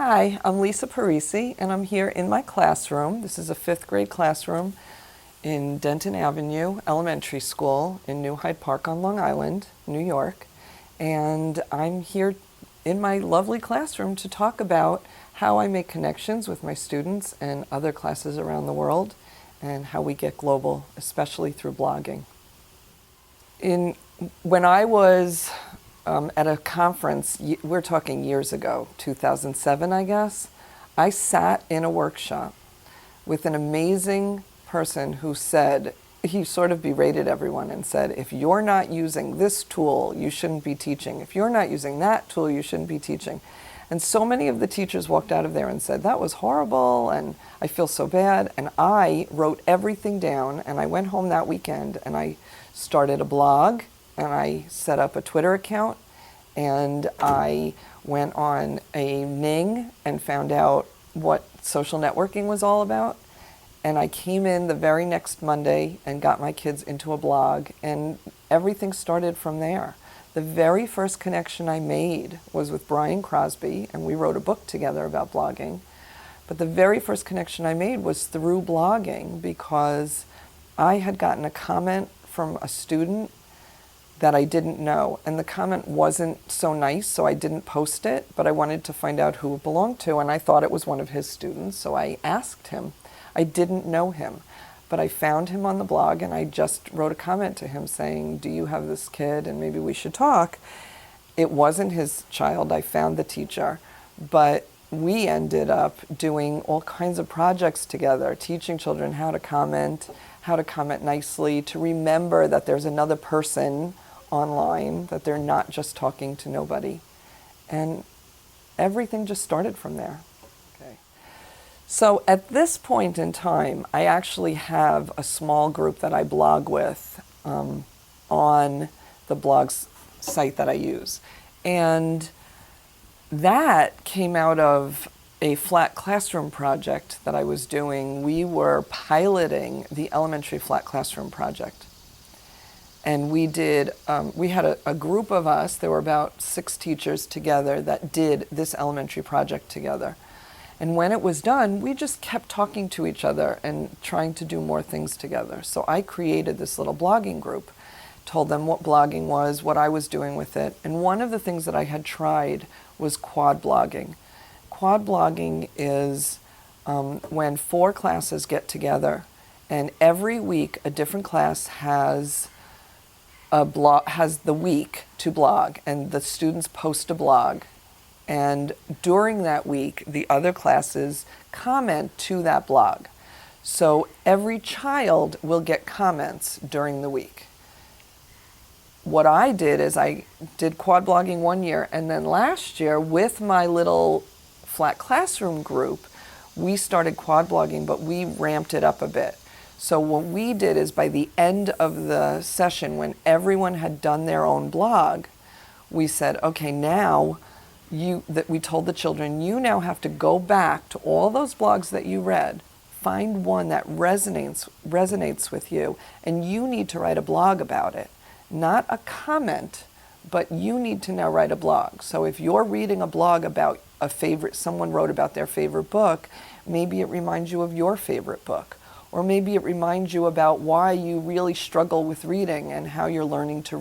Hi, I'm Lisa Parisi, and I'm here in my classroom. This is a 5th grade classroom in Denton Avenue Elementary School in New Hyde Park on Long Island, New York. And I'm here in my lovely classroom to talk about how I make connections with my students and other classes around the world, and how we get global, especially through blogging. When I was at a conference, we're talking years ago, 2007, I guess, I sat in a workshop with an amazing person who said, he sort of berated everyone and said, if you're not using this tool, you shouldn't be teaching. If you're not using that tool, you shouldn't be teaching. And so many of the teachers walked out of there and said, that was horrible, and I feel so bad. And I wrote everything down, and I went home that weekend, and I started a blog, and I set up a Twitter account, and I went on a Ning and found out what social networking was all about. And I came in the very next Monday and got my kids into a blog, and everything started from there. The very first connection I made was with Brian Crosby, and we wrote a book together about blogging. But the very first connection I made was through blogging, because I had gotten a comment from a student that I didn't know. And the comment wasn't so nice, so I didn't post it, but I wanted to find out who it belonged to, and I thought it was one of his students, so I asked him. I didn't know him, but I found him on the blog, and I just wrote a comment to him saying, do you have this kid, and maybe we should talk. It wasn't his child. I found the teacher, but we ended up doing all kinds of projects together, teaching children how to comment nicely, to remember that there's another person online, that they're not just talking to nobody. And everything just started from there. Okay. So at this point in time, I actually have a small group that I blog with on the blog site that I use. And that came out of a flat classroom project that I was doing. We were piloting the elementary flat classroom project. And we had a group of us, there were about 6 teachers together that did this elementary project together. And when it was done, we just kept talking to each other and trying to do more things together. So I created this little blogging group, told them what blogging was, what I was doing with it. And one of the things that I had tried was quad blogging. Quad blogging is when 4 classes get together, and every week a different class has the week to blog, and the students post a blog. And during that week, the other classes comment to that blog. So every child will get comments during the week. What I did is I did quad blogging one year, and then last year with my little flat classroom group, we started quad blogging, but we ramped it up a bit. So what we did is by the end of the session, when everyone had done their own blog, we said, okay, now we told the children, you now have to go back to all those blogs that you read, find one that resonates with you, and you need to write a blog about it. Not a comment, but you need to now write a blog. So if you're reading a blog about someone wrote about their favorite book, maybe it reminds you of your favorite book. Or maybe it reminds you about why you really struggle with reading and how you're learning to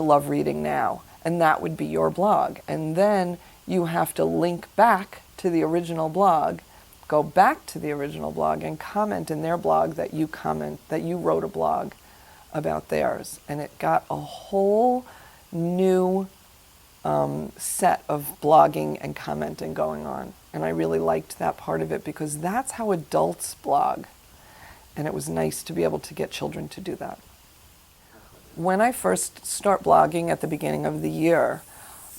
love reading now. And that would be your blog. And then you have to link back to the original blog, go back to the original blog and comment in their blog that you wrote a blog about theirs. And it got a whole new set of blogging and commenting going on. And I really liked that part of it, because that's how adults blog. And it was nice to be able to get children to do that. When I first start blogging at the beginning of the year,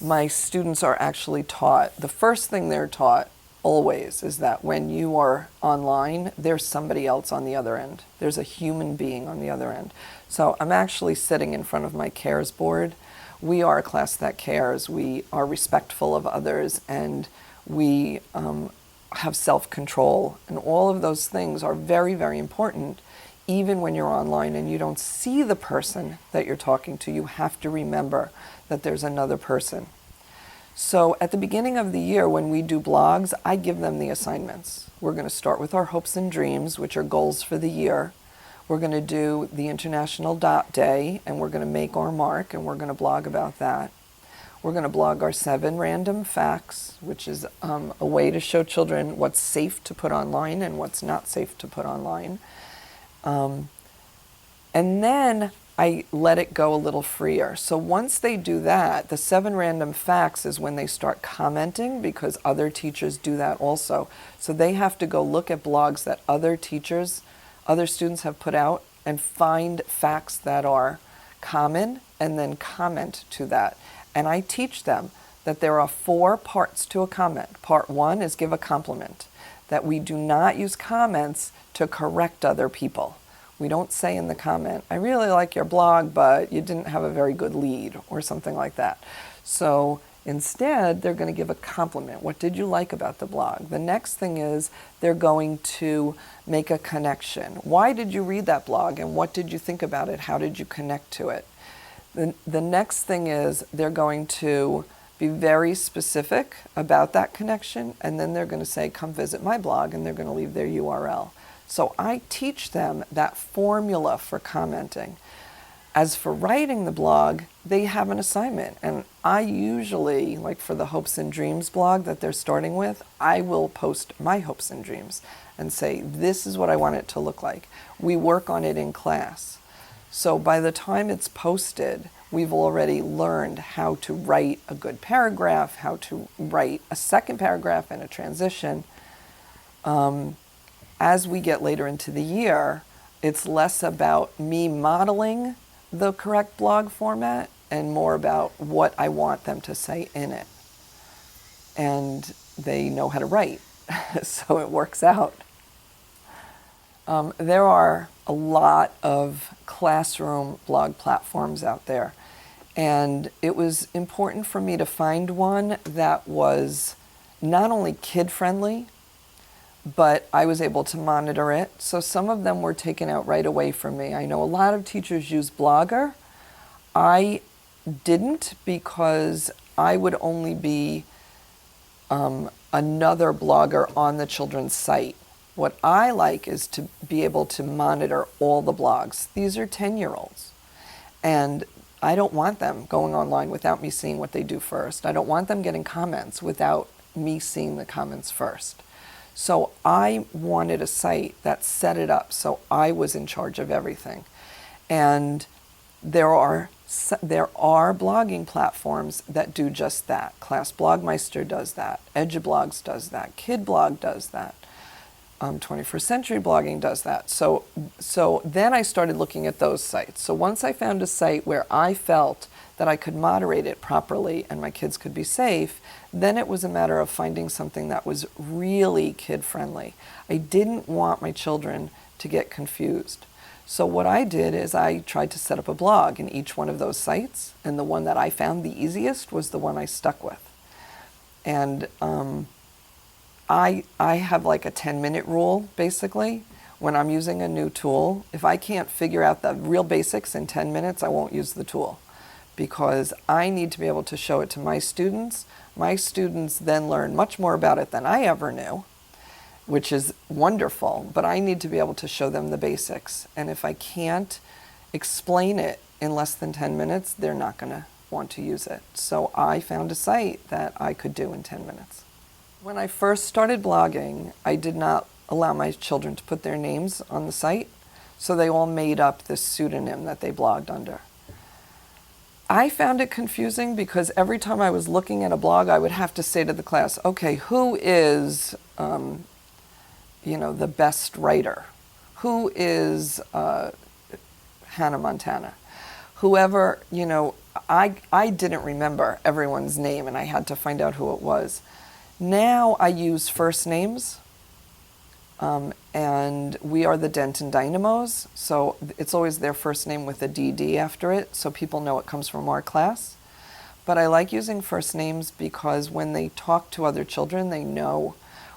my students are actually taught, the first thing they're taught always is that when you are online, there's somebody else on the other end. There's a human being on the other end. So I'm actually sitting in front of my CARES board. We are a class that cares. We are respectful of others, and we have self-control. And all of those things are very, very important. Even when you're online and you don't see the person that you're talking to, you have to remember that there's another person. So at the beginning of the year when we do blogs, I give them the assignments. We're going to start with our hopes and dreams, which are goals for the year. We're going to do the International Dot Day, and we're going to make our mark, and we're going to blog about that. We're going to blog our 7 random facts, which is a way to show children what's safe to put online and what's not safe to put online. And then I let it go a little freer. So once they do that, the 7 random facts is when they start commenting, because other teachers do that also. So they have to go look at blogs that other teachers, other students have put out and find facts that are common and then comment to that. And I teach them that there are 4 parts to a comment. Part 1 is give a compliment, that we do not use comments to correct other people. We don't say in the comment, I really like your blog, but you didn't have a very good lead, or something like that. So instead, they're going to give a compliment. What did you like about the blog? The next thing is they're going to make a connection. Why did you read that blog, and what did you think about it? How did you connect to it? The next thing is they're going to be very specific about that connection, and then they're going to say, come visit my blog, and they're going to leave their URL. So I teach them that formula for commenting. As for writing the blog, they have an assignment. And I usually, like for the Hopes and Dreams blog that they're starting with, I will post my hopes and dreams and say, this is what I want it to look like. We work on it in class. So by the time it's posted, we've already learned how to write a good paragraph, how to write a second paragraph and a transition. As we get later into the year, it's less about me modeling the correct blog format and more about what I want them to say in it. And they know how to write, so it works out. There are a lot of classroom blog platforms out there, and it was important for me to find one that was not only kid-friendly, but I was able to monitor it. So some of them were taken out right away from me. I know a lot of teachers use Blogger. I didn't, because I would only be another blogger on the children's site. What I like is to be able to monitor all the blogs. These are 10-year-olds, and I don't want them going online without me seeing what they do first. I don't want them getting comments without me seeing the comments first. So I wanted a site that set it up so I was in charge of everything. And there are blogging platforms that do just that. Class Blogmeister does that. Edublogs does that. KidBlog does that. 21st Century Blogging does that. So then I started looking at those sites. So once I found a site where I felt that I could moderate it properly and my kids could be safe, then it was a matter of finding something that was really kid-friendly. I didn't want my children to get confused. So what I did is I tried to set up a blog in each one of those sites, and the one that I found the easiest was the one I stuck with. And I have like a 10-minute rule, basically. When I'm using a new tool, if I can't figure out the real basics in 10 minutes, I won't use the tool, because I need to be able to show it to my students. My students then learn much more about it than I ever knew, which is wonderful, but I need to be able to show them the basics. And if I can't explain it in less than 10 minutes, they're not going to want to use it. So I found a site that I could do in 10 minutes. When I first started blogging, I did not allow my children to put their names on the site, so they all made up this pseudonym that they blogged under. I found it confusing because every time I was looking at a blog, I would have to say to the class, okay, who is, the best writer? Who is Hannah Montana? Whoever, I didn't remember everyone's name, and I had to find out who it was. Now I use first names, and we are the Denton Dynamos, so it's always their first name with a DD after it, so people know it comes from our class. But I like using first names because when they talk to other children, they know.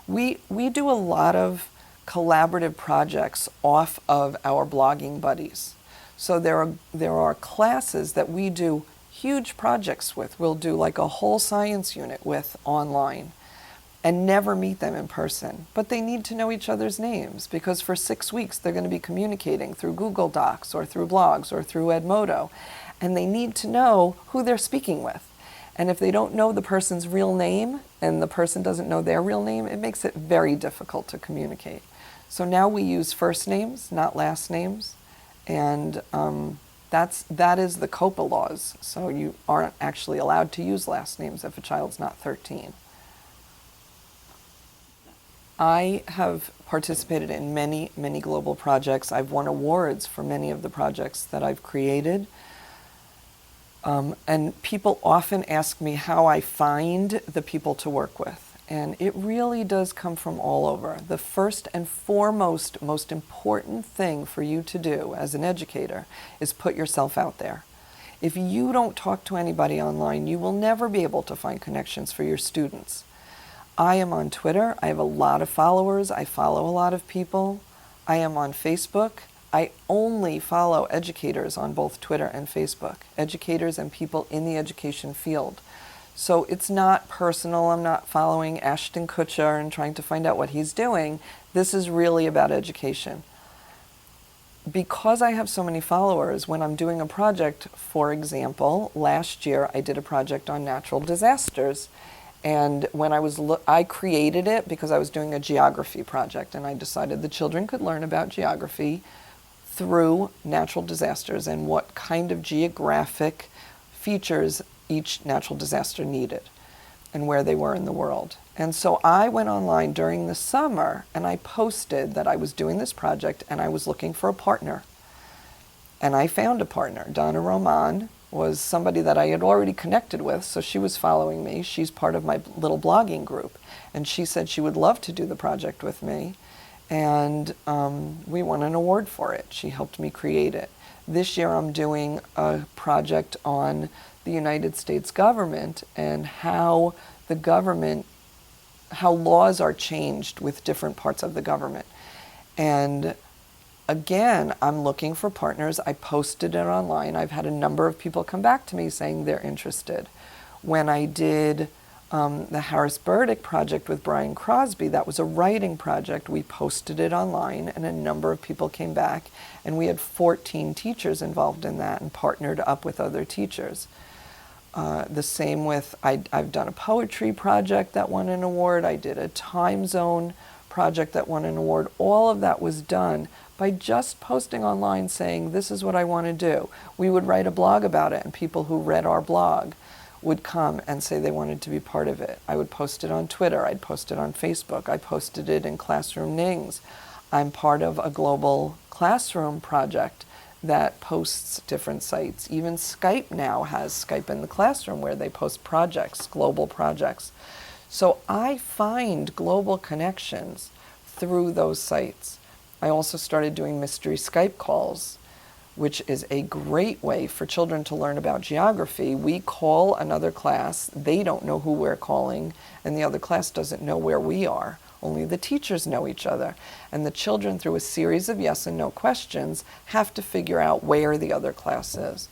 We do a lot of collaborative projects off of our blogging buddies. So there are classes that we do huge projects with. We'll do like a whole science unit with online and never meet them in person. But they need to know each other's names because for 6 weeks they're going to be communicating through Google Docs or through blogs or through Edmodo. And they need to know who they're speaking with. And if they don't know the person's real name and the person doesn't know their real name, it makes it very difficult to communicate. So now we use first names, not last names. And that is the COPA laws. So you aren't actually allowed to use last names if a child's not 13. I have participated in many, many global projects. I've won awards for many of the projects that I've created. And people often ask me how I find the people to work with. And it really does come from all over. The first and foremost, most important thing for you to do as an educator is put yourself out there. If you don't talk to anybody online, you will never be able to find connections for your students. I am on Twitter. I have a lot of followers. I follow a lot of people. I am on Facebook. I only follow educators on both Twitter and Facebook, educators and people in the education field. So it's not personal. I'm not following Ashton Kutcher and trying to find out what he's doing. This is really about education. Because I have so many followers, when I'm doing a project, for example, last year I did a project on natural disasters. And when I created it because I was doing a geography project, and I decided the children could learn about geography through natural disasters and what kind of geographic features each natural disaster needed and where they were in the world. And so I went online during the summer and I posted that I was doing this project and I was looking for a partner. And I found a partner. Donna Roman was somebody that I had already connected with, so she was following me. She's part of my little blogging group. And she said she would love to do the project with me. And we won an award for it. She helped me create it. This year I'm doing a project on the United States government and how laws are changed with different parts of the government. And again, I'm looking for partners. I posted it online. I've had a number of people come back to me saying they're interested. When I did the Harris Burdick project with Brian Crosby, that was a writing project. We posted it online and a number of people came back, and we had 14 teachers involved in that and partnered up with other teachers. The same with, I've done a poetry project that won an award. I did a time zone project that won an award. All of that was done by just posting online saying, this is what I want to do. We would write a blog about it, and people who read our blog would come and say they wanted to be part of it. I would post it on Twitter. I'd post it on Facebook. I posted it in Classroom Nings. I'm part of a global classroom project that posts different sites. Even Skype now has Skype in the Classroom where they post projects, global projects. So I find global connections through those sites. I also started doing mystery Skype calls, which is a great way for children to learn about geography. We call another class, they don't know who we're calling, and the other class doesn't know where we are. Only the teachers know each other. And the children, through a series of yes and no questions, have to figure out where the other class is.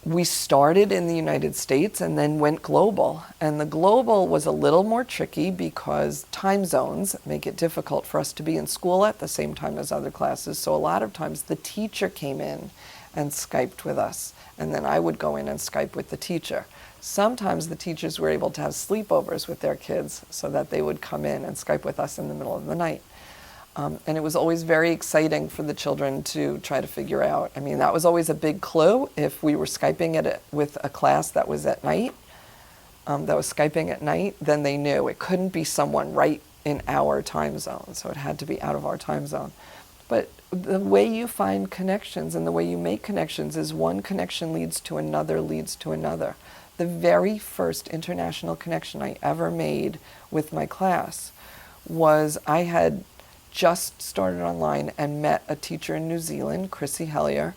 We started in the United States and then went global. And the global was a little more tricky because time zones make it difficult for us to be in school at the same time as other classes. So a lot of times the teacher came in and Skyped with us. And then I would go in and Skype with the teacher. Sometimes the teachers were able to have sleepovers with their kids so that they would come in and Skype with us in the middle of the night. And it was always very exciting for the children to try to figure out. I mean, that was always a big clue. If we were Skyping it with a class that was at night, that was Skyping at night, then they knew it couldn't be someone right in our time zone. So it had to be out of our time zone. But the way you find connections and the way you make connections is one connection leads to another, leads to another. The very first international connection I ever made with my class was I had just started online and met a teacher in New Zealand, Chrissy Hellier,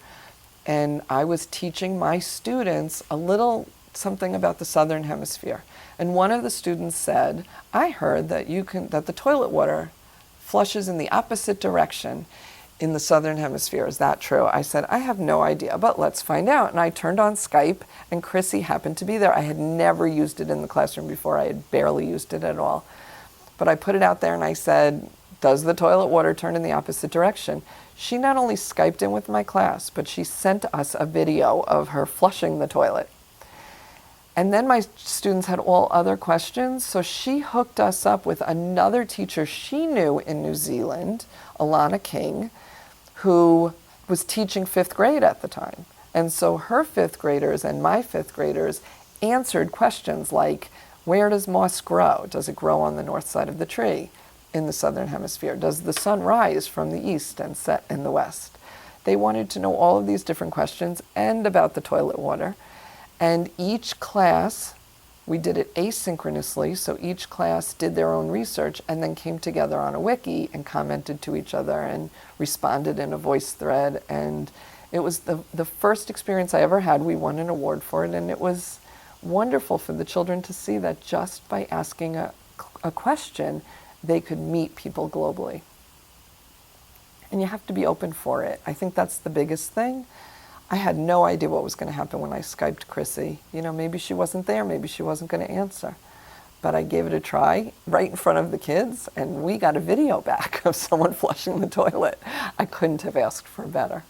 and I was teaching my students a little something about the Southern Hemisphere. And one of the students said, I heard that that the toilet water flushes in the opposite direction in the Southern Hemisphere. Is that true? I said, I have no idea, but let's find out. And I turned on Skype, and Chrissy happened to be there. I had never used it in the classroom before. I had barely used it at all. But I put it out there and I said, does the toilet water turn in the opposite direction? She not only Skyped in with my class, but she sent us a video of her flushing the toilet. And then my students had all other questions, so she hooked us up with another teacher she knew in New Zealand, Alana King, who was teaching 5th grade at the time. And so her 5th graders and my 5th graders answered questions like, where does moss grow? Does it grow on the north side of the tree in the Southern Hemisphere? Does the sun rise from the east and set in the west? They wanted to know all of these different questions and about the toilet water. And each class, we did it asynchronously, so each class did their own research and then came together on a wiki and commented to each other and responded in a voice thread. And it was the first experience I ever had. We won an award for it, and it was wonderful for the children to see that just by asking a question, they could meet people globally. And you have to be open for it. I think that's the biggest thing. I had no idea what was going to happen when I Skyped Chrissy. You know, maybe she wasn't there, maybe she wasn't going to answer. But I gave it a try right in front of the kids, and we got a video back of someone flushing the toilet. I couldn't have asked for better.